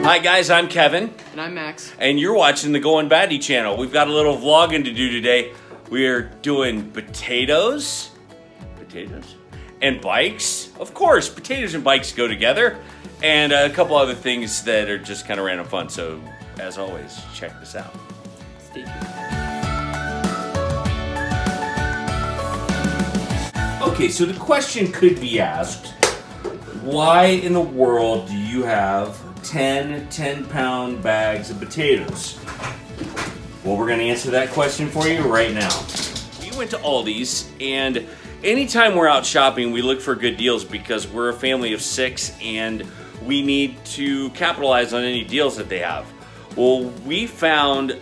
Hi guys, I'm Kevin. And I'm Max. And you're watching the Goin Batty channel. We've got a little vlogging to do today. We're doing potatoes and bikes. Of course, potatoes and bikes go together. And a couple other things that are just kind of random fun. So as always, check this out. Stay tuned. Okay, so the question could be asked, why in the world do you have 10-pound bags of potatoes? Well, we're going to answer that question for you right now. We went to Aldi's, and anytime we're out shopping, we look for good deals because we're a family of 6 and we need to capitalize on any deals that they have. Well, we found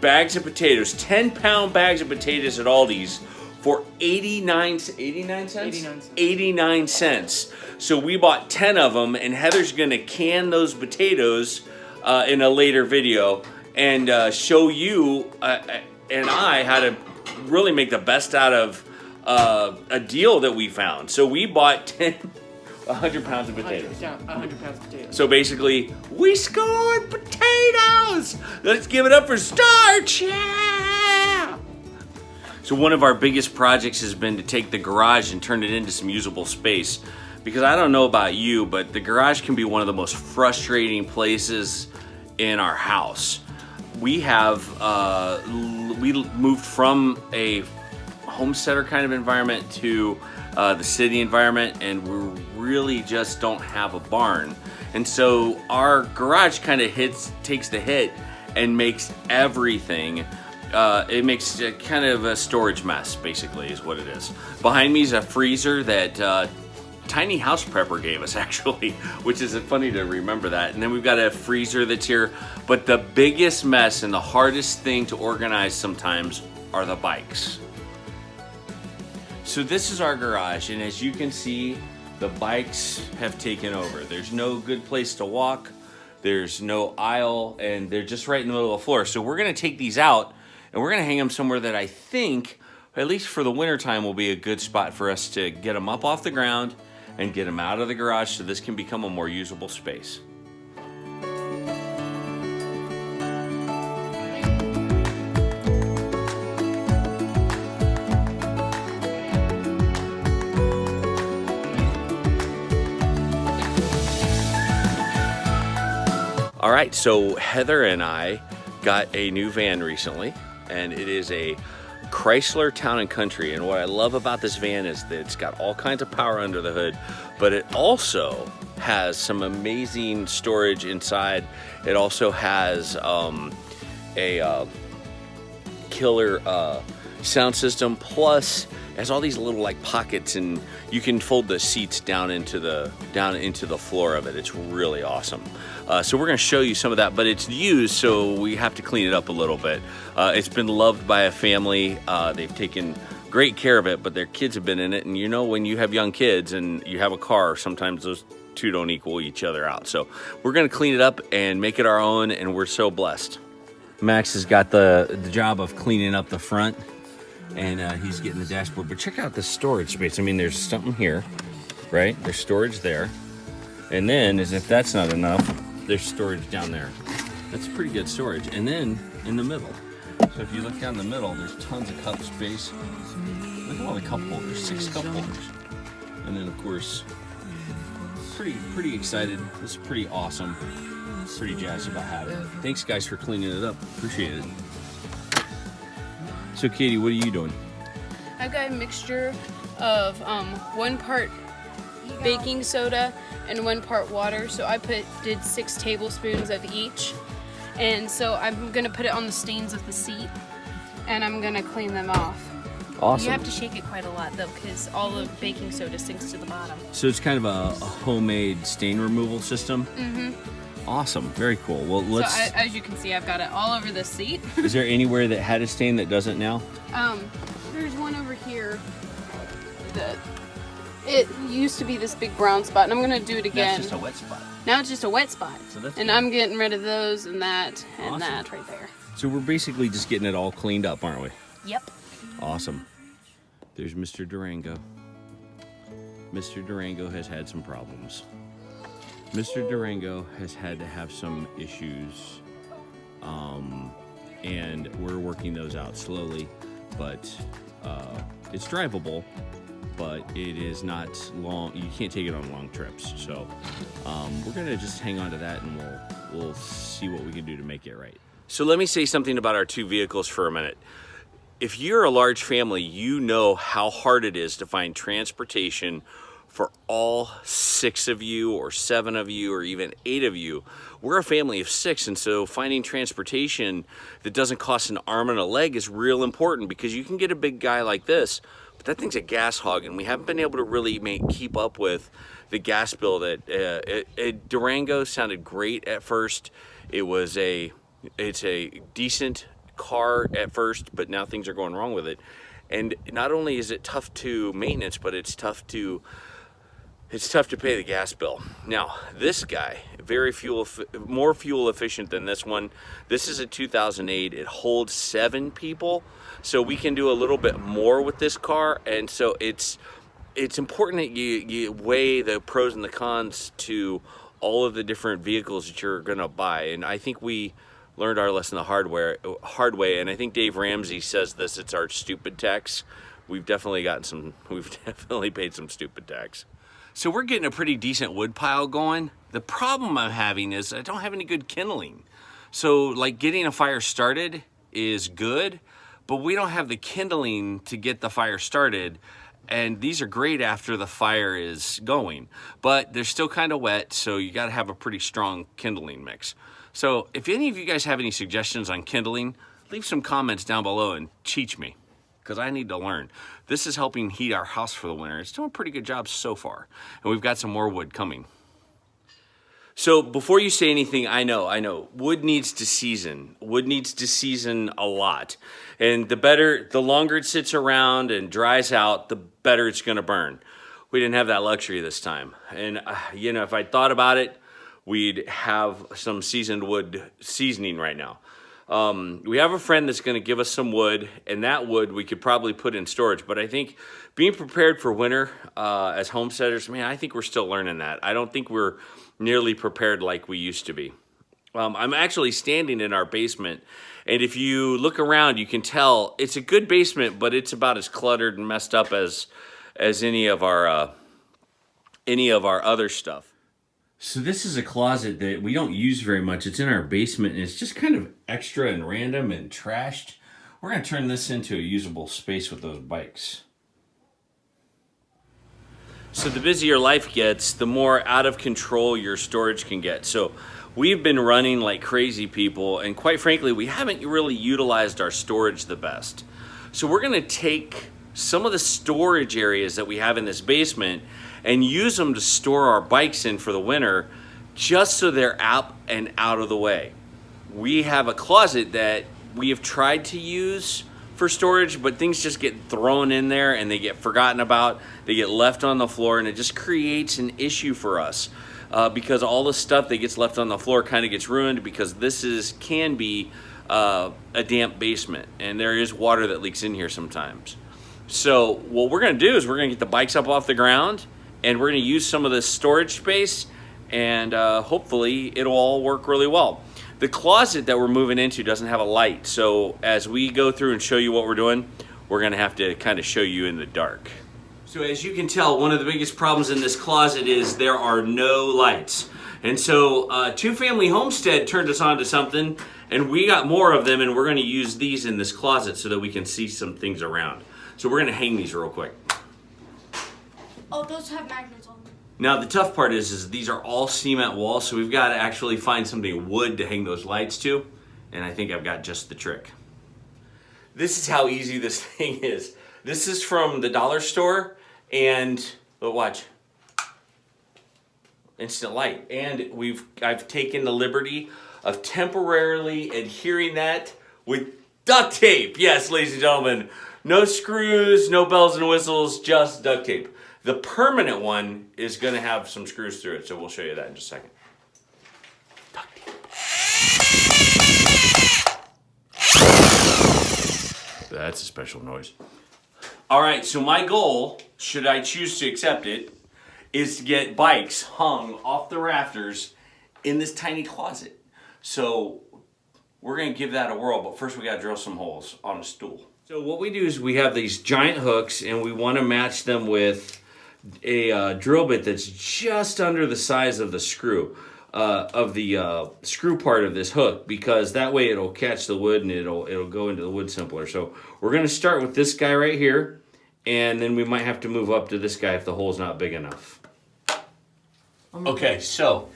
bags of potatoes, 10-pound bags of potatoes at Aldi's for 89 cents. So we bought 10 of them, and Heather's gonna can those potatoes in a later video and show you and I how to really make the best out of a deal that we found. So we bought 100 pounds of potatoes. 100 pounds of potatoes. So basically, we scored potatoes! Let's give it up for Starch! Yeah! So one of our biggest projects has been to take the garage and turn it into some usable space. Because I don't know about you, but the garage can be one of the most frustrating places in our house. We have, we moved from a homesteader kind of environment to the city environment, and we really just don't have a barn. And so our garage kind of takes the hit and makes everything. It makes kind of a storage mess, basically, is what it is. Behind me is a freezer that Tiny House Prepper gave us, actually, which is funny to remember that. And then we've got a freezer that's here. But the biggest mess and the hardest thing to organize sometimes are the bikes. So this is our garage, and as you can see, the bikes have taken over. There's no good place to walk. There's no aisle, and they're just right in the middle of the floor. So we're gonna take these out, and we're gonna hang them somewhere that I think, at least for the winter time, will be a good spot for us to get them up off the ground and get them out of the garage so this can become a more usable space. All right, so Heather and I got a new van recently, and it is a Chrysler Town & Country. And what I love about this van is that it's got all kinds of power under the hood, but it also has some amazing storage inside. It also has a killer sound system, plus it has all these little like pockets, and you can fold the seats down into the floor of it. It's really awesome. So we're gonna show you some of that, but it's used, so we have to clean it up a little bit. It's been loved by a family. They've taken great care of it, but their kids have been in it, and you know, when you have young kids and you have a car, sometimes those two don't equal each other out. So we're gonna clean it up and make it our own, and we're so blessed. Max has got the job of cleaning up the front, and he's getting the dashboard. But check out the storage space. I mean, there's something here, right? There's storage there. And then, as if that's not enough, there's storage down there. That's pretty good storage. And then, in the middle. So if you look down the middle, there's tons of cup space. Look at all the cup holders, 6 cup holders. And then, of course, pretty excited. This is pretty awesome. Pretty jazzed about having it. Thanks, guys, for cleaning it up. Appreciate it. So, Katie, what are you doing? I've got a mixture of 1 part baking soda and 1 part water. So I did 6 tablespoons of each. And so I'm gonna put it on the stains of the seat, and I'm gonna clean them off. Awesome. You have to shake it quite a lot though, because all the baking soda sinks to the bottom. So it's kind of a homemade stain removal system? Mm-hmm. Awesome, very cool. Well, let's... So as you can see, I've got it all over the seat. Is there anywhere that had a stain that doesn't now? There's one over here that it used to be this big brown spot, and I'm gonna do it again. That's just a wet spot. Now it's just a wet spot. So that's and good. I'm getting rid of those and that and Awesome. that right there. So we're basically just getting it all cleaned up, aren't we? Yep. Awesome. There's Mr. Durango. Mr. Durango has had some problems. Mr. Durango has had to have some issues, and we're working those out slowly, but it's drivable, but it is not long. You can't take it on long trips, so we're gonna just hang on to that, and we'll see what we can do to make it right. So let me say something about our two vehicles for a minute. If you're a large family, you know how hard it is to find transportation for all 6 of you or 7 of you or even 8 of you. We're a family of 6, and so finding transportation that doesn't cost an arm and a leg is real important, because you can get a big guy like this, but that thing's a gas hog, and we haven't been able to really keep up with the gas bill. That Durango sounded great at first. It's a decent car at first, but now things are going wrong with it. And not only is it tough to maintenance, but it's tough to pay the gas bill. Now, this guy, more fuel efficient than this one. This is a 2008. It holds 7 people, so we can do a little bit more with this car. And so it's important that you weigh the pros and the cons to all of the different vehicles that you're gonna buy. And I think we learned our lesson the hard way. And I think Dave Ramsey says this: it's our stupid tax. We've definitely paid some stupid tax. So we're getting a pretty decent wood pile going. The problem I'm having is I don't have any good kindling. So like getting a fire started is good, but we don't have the kindling to get the fire started. And these are great after the fire is going, but they're still kind of wet, so you gotta have a pretty strong kindling mix. So if any of you guys have any suggestions on kindling, leave some comments down below and teach me, because I need to learn. This is helping heat our house for the winter. It's doing a pretty good job so far, and we've got some more wood coming. So before you say anything, I know, wood needs to season. Wood needs to season a lot. And the longer it sits around and dries out, the better it's gonna burn. We didn't have that luxury this time. And if I thought about it, we'd have some seasoned wood seasoning right now. We have a friend that's gonna give us some wood, and that wood we could probably put in storage. But I think being prepared for winter as homesteaders, man, I think we're still learning that. I don't think we're nearly prepared like we used to be. I'm actually standing in our basement, and if you look around, you can tell it's a good basement, but it's about as cluttered and messed up as any of our other stuff. So this is a closet that we don't use very much. It's in our basement, and it's just kind of extra and random and trashed. We're gonna turn this into a usable space with those bikes. So the busier life gets, the more out of control your storage can get. So we've been running like crazy people, and quite frankly, we haven't really utilized our storage the best. So we're gonna take some of the storage areas that we have in this basement and use them to store our bikes in for the winter, just so they're out and out of the way. We have a closet that we have tried to use for storage, but things just get thrown in there and they get forgotten about, they get left on the floor, and it just creates an issue for us because all the stuff that gets left on the floor kind of gets ruined, because can be a damp basement, and there is water that leaks in here sometimes. So what we're gonna do is we're gonna get the bikes up off the ground, and we're gonna use some of this storage space, and hopefully it'll all work really well. The closet that we're moving into doesn't have a light, so as we go through and show you what we're doing, we're gonna have to kind of show you in the dark. So as you can tell, one of the biggest problems in this closet is there are no lights. And so Two Family Homestead turned us on to something, and we got more of them, and we're gonna use these in this closet so that we can see some things around. So we're gonna hang these real quick. Oh, those have magnets on them. Now the tough part is these are all cement walls, so we've got to actually find something wood to hang those lights to, and I think I've got just the trick. This is how easy this thing is. This is from the dollar store, and watch, instant light. And I've taken the liberty of temporarily adhering that with duct tape. Yes, ladies and gentlemen, no screws, no bells and whistles, just duct tape. The permanent one is going to have some screws through it, so we'll show you that in just a second. Duct tape. That's a special noise. All right, so my goal, should I choose to accept it, is to get bikes hung off the rafters in this tiny closet. So we're gonna give that a whirl, but first we gotta drill some holes on a stool. So what we do is we have these giant hooks and we wanna match them with a drill bit that's just under the size of the screw, screw part of this hook, because that way it'll catch the wood and it'll go into the wood simpler. So we're gonna start with this guy right here, and then we might have to move up to this guy if the hole's not big enough. Okay, so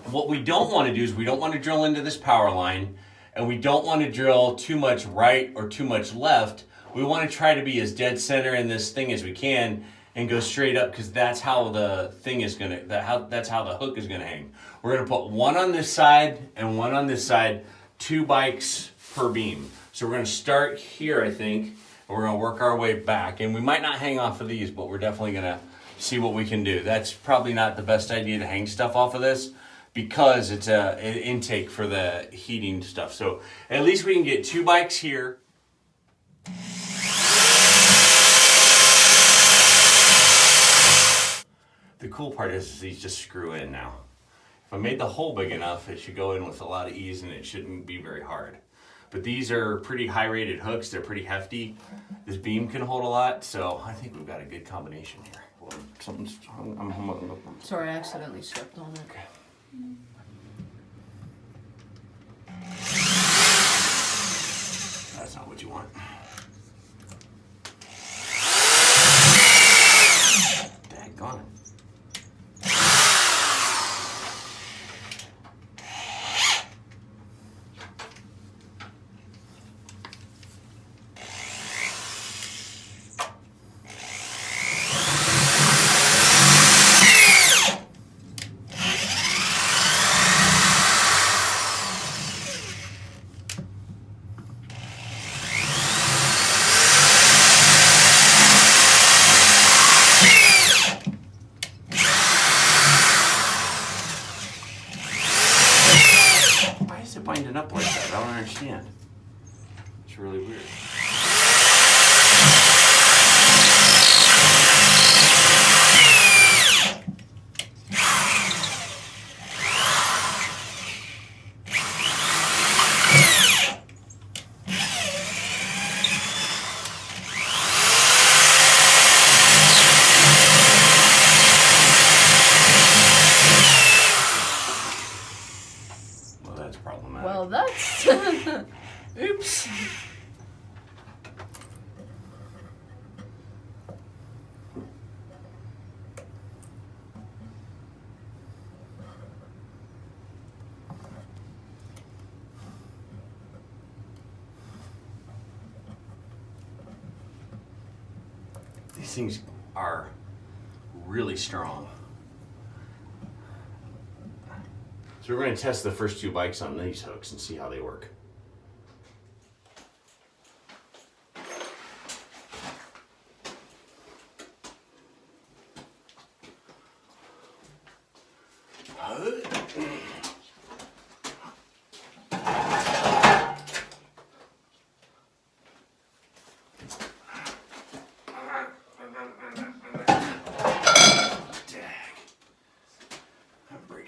what we don't want to do is we don't want to drill into this power line, and we don't want to drill too much right or too much left. We want to try to be as dead center in this thing as we can and go straight up, because that's how the thing is gonna, that's how the hook is gonna hang. We're gonna put one on this side and one on this side, 2 bikes per beam. So we're gonna start here, I think, and we're gonna work our way back. And we might not hang off of these, but we're definitely gonna see what we can do. That's probably not the best idea to hang stuff off of this, because it's an intake for the heating stuff. So at least we can get 2 bikes here. The cool part is these just screw in now. If I made the hole big enough, it should go in with a lot of ease and it shouldn't be very hard. But these are pretty high rated hooks. They're pretty hefty. This beam can hold a lot, so I think we've got a good combination here. Well, something's, Sorry, I accidentally stepped on it. That's not what you want. Daggone it. Binding up like that, I don't understand. It's really weird. Problematic. Well, that's... Oops. These things are really strong. So we're going to test the first 2 bikes on these hooks and see how they work.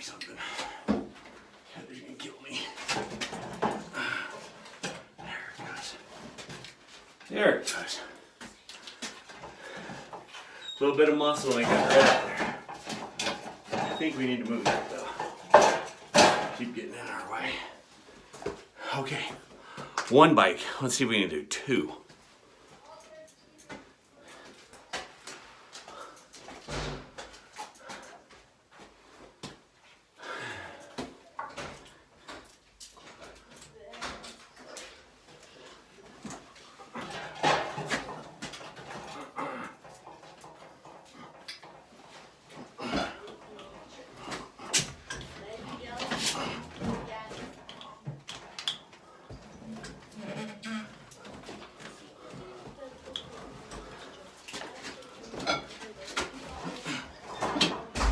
Something. Heather's gonna kill me. There it goes. A little bit of muscle and I got right up there. I think we need to move that though. Keep getting in our way. Okay. 1 bike. Let's see if we can do 2.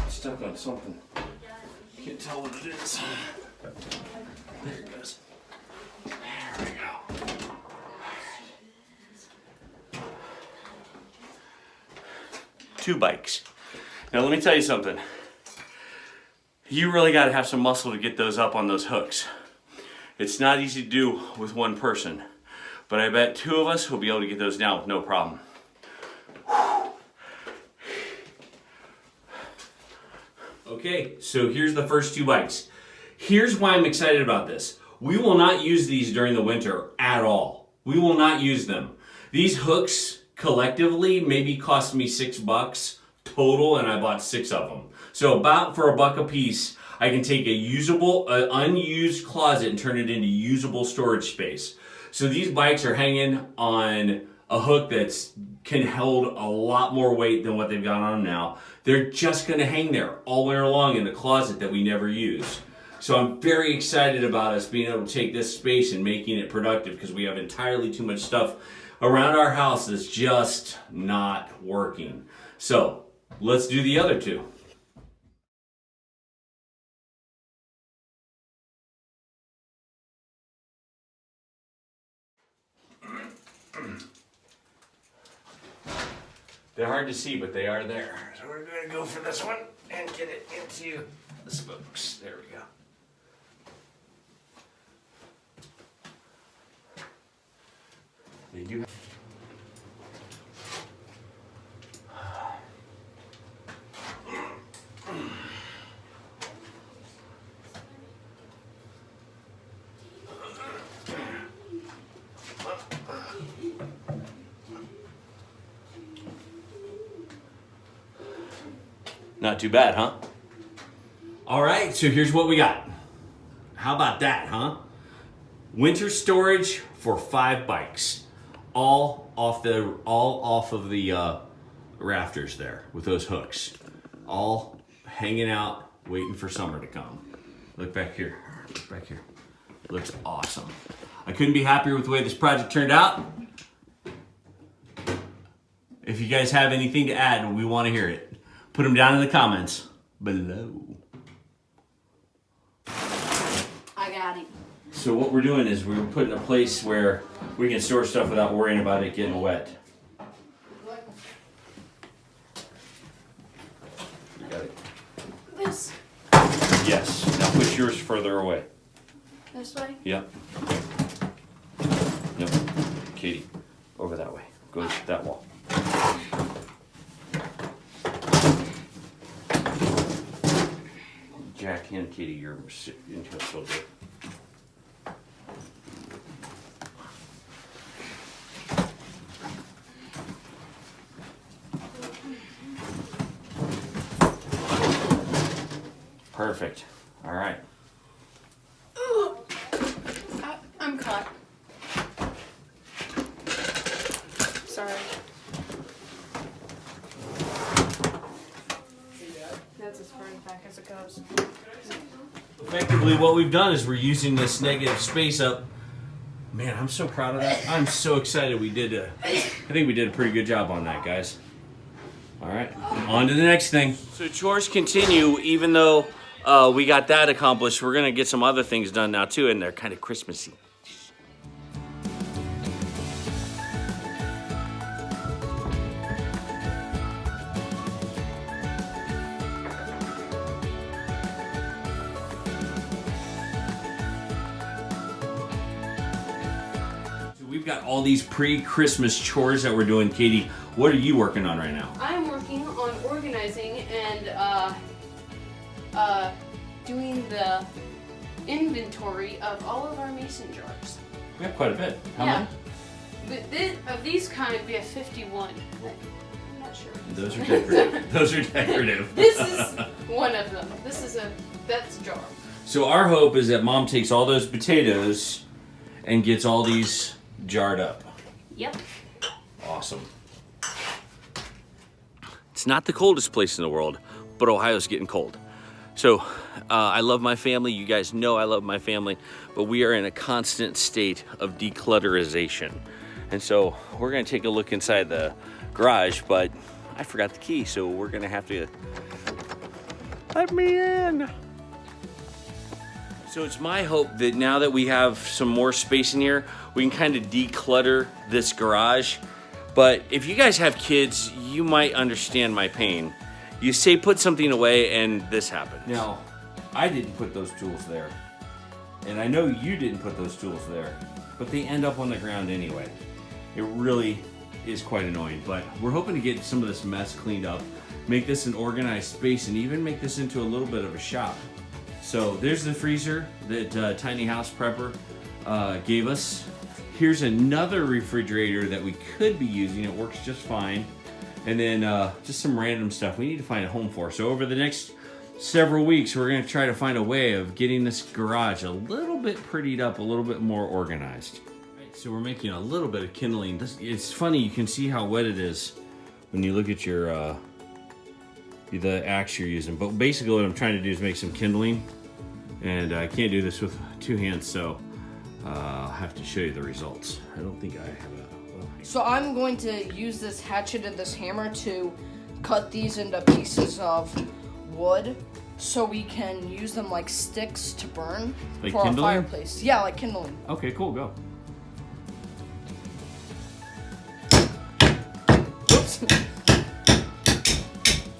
Stuck on something. Can't tell what it is. There it goes. There we go. Right. 2 bikes. Now let me tell you something. You really got to have some muscle to get those up on those hooks. It's not easy to do with one person, but I bet two of us will be able to get those down with no problem. Okay, so here's the first two bikes. Here's why I'm excited about this. We will not use these during the winter at all. We will not use them. These hooks collectively maybe cost me $6 total, and I bought 6 of them. So about for $1 a piece, I can take a usable, unused closet and turn it into usable storage space. So these bikes are hanging on a hook that's can hold a lot more weight than what they've got on them now. They're just gonna hang there all winter long in a closet that we never use. So I'm very excited about us being able to take this space and making it productive, because we have entirely too much stuff around our house that's just not working. So let's do the other two. They're hard to see, but they are there. So we're going to go for this one and get it into the spokes. There we go. They do. Not too bad, huh? All right, so here's what we got. How about that, huh? Winter storage for 5 bikes, all off of the rafters there with those hooks, all hanging out, waiting for summer to come. Look back here. Look back here. Looks awesome. I couldn't be happier with the way this project turned out. If you guys have anything to add, we want to hear it. Put them down in the comments below. I got it. So what we're doing is we're putting a place where we can store stuff without worrying about it getting wet. You got it? This. Yes. Now push yours further away. This way? Yep. Yep. Katie, over that way. Go to that wall. Jack and Katie, you're into a filter. Perfect. All right. I'm caught. Sorry. That's as far back as it goes. Effectively, what we've done is we're using this negative space up. Man, I'm so proud of that. I'm so excited we did I think we did a pretty good job on that, guys. All right, on to the next thing. So chores continue, even though we got that accomplished. We're gonna get some other things done now too, and they're kind of Christmassy. We've got all these pre-Christmas chores that we're doing. Katie, what are you working on right now? I'm working on organizing and doing the inventory of all of our mason jars. We have quite a bit. How Yeah. many? Of these kind, we have 51. I'm not sure. Those are decorative. Those are decorative. This is one of them. That's a jar. So our hope is that Mom takes all those potatoes and gets all these jarred up. Yep. Awesome. It's not the coldest place in the world, but Ohio's getting cold. So I love my family. You guys know I love my family, but we are in a constant state of declutterization. And so we're gonna take a look inside the garage, but I forgot the key, so we're gonna have to let me in. So it's my hope that now that we have some more space in here, we can kind of declutter this garage. But if you guys have kids, you might understand my pain. You say put something away and this happens. Now, I didn't put those tools there. And I know you didn't put those tools there, but they end up on the ground anyway. It really is quite annoying, but we're hoping to get some of this mess cleaned up, make this an organized space, and even make this into a little bit of a shop. So there's the freezer that Tiny House Prepper gave us. Here's another refrigerator that we could be using. It works just fine. And then just some random stuff we need to find a home for. So over the next several weeks, we're gonna try to find a way of getting this garage a little bit prettied up, a little bit more organized. Right, so we're making a little bit of kindling. It's funny, you can see how wet it is when you look at your the axe you're using. But basically what I'm trying to do is make some kindling. And I can't do this with two hands, so I'll have to show you the results. I don't think I have a... So I'm going to use this hatchet and this hammer to cut these into pieces of wood so we can use them like sticks to burn like for kindling? our fireplace. Yeah, like kindling. Okay, cool, go. Oops.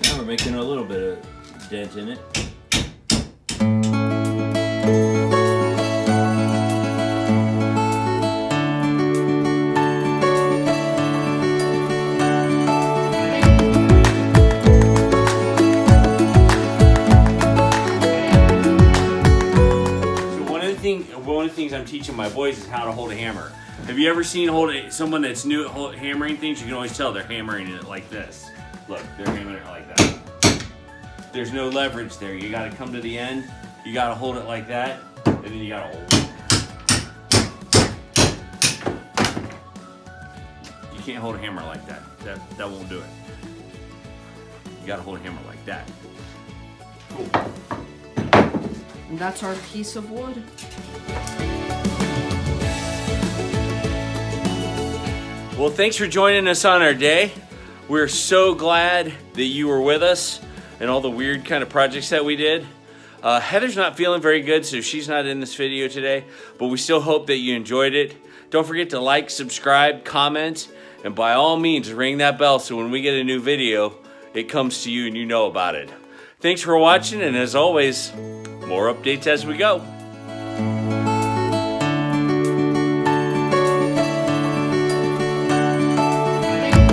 Now we're making a little bit of dent in it. One of the things I'm teaching my boys is how to hold a hammer. Have you ever seen someone that's new at hammering things? You can always tell they're hammering it like this. Look, they're hammering it like that. There's no leverage there. You got to come to the end. You got to hold it like that, and then you got to hold it. You can't hold a hammer like that. That won't do it. You got to hold a hammer like that. Cool. And that's our piece of wood. Well, thanks for joining us on our day. We're so glad that you were with us and all the weird kind of projects that we did. Heather's not feeling very good, so she's not in this video today, but we still hope that you enjoyed it. Don't forget to like, subscribe, comment, and by all means, ring that bell so when we get a new video, it comes to you and you know about it. Thanks for watching, and as always, more updates as we go.